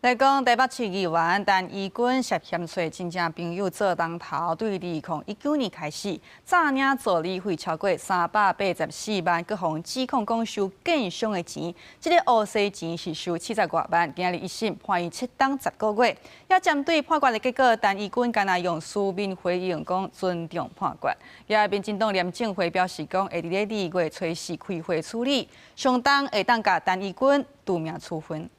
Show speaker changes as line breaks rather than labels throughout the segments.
来讲台北市议员陈义君涉嫌找亲戚朋友做当头，对2019年开始，诈领助理费超过384万，各项指控讲收建商的钱，这个乌西钱是收70多万。今日一审判伊7档10个月。也针对判决的结果，陈义君敢若用书面回应讲尊重判决。也民进党廉政会表示讲，会伫咧2月初4开会处理，相当会当甲陈义君除名处分。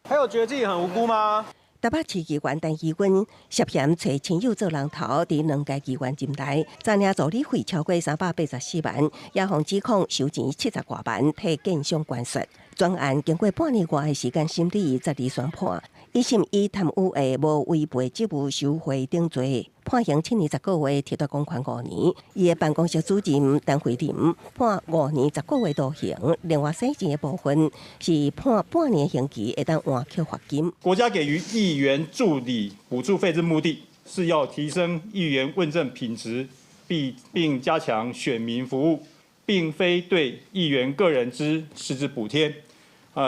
还有觉得自己很无辜吗？
台北市议员陈义君涉嫌找亲友做人头，伫2届议员任内，诈领助理费超过384万，也互指控收钱70多万，替建商关说。专案经过半年外的时间审理，12宣判，一审以贪污的无违背职务收贿等罪，判刑7年10个月，褫夺公款5年。伊的办公室主任陈慧琳判5年10个月徒刑，另外洗钱的部分是判半年刑期，会当换扣罚金。
国家给予议员助理补助费之目的是要提升议员问政品质，并加强选民服务，并非对议员个人之实质补贴。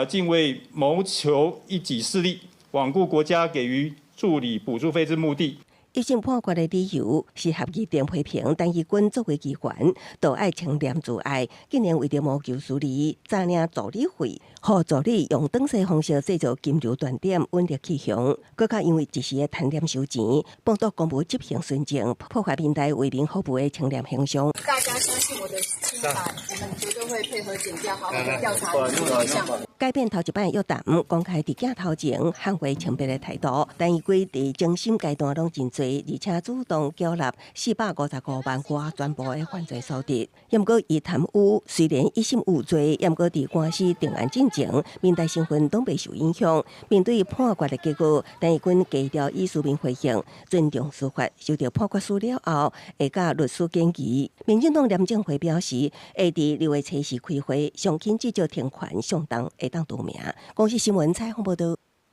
竟为谋求一己私利，罔顾国家给予助理补助费之目的。
一审判决的理由是合议庭批评陈义君作为议员，都爱清廉自爱，竟然为着谋求私利，诈领助理费，互助理用转世方式制造金流断点，稳定气象。更加因为一时的贪婪收钱，剥夺公务执行纯正，破坏平台为民服务的清廉形象。
大家相信我的清白，我们绝对会配合检调，好好的调查真相。
改变头一摆的约谈，公开伫镜头前捍卫清白的态度，陈义君伫精心阶段拢真多，而且主动缴纳455万元全部的犯罪所得。毋过伊贪污，虽然一审无罪，毋过伫官司定案进程，民代身份拢未受影响。面对判决的结果，陈义君低调以书面回应，尊重司法，收到判决书了后，会甲律师建议。民进党廉政会表示，会伫6月初4开会，上轻至少停权，相当会当除名。公司新闻采访报道。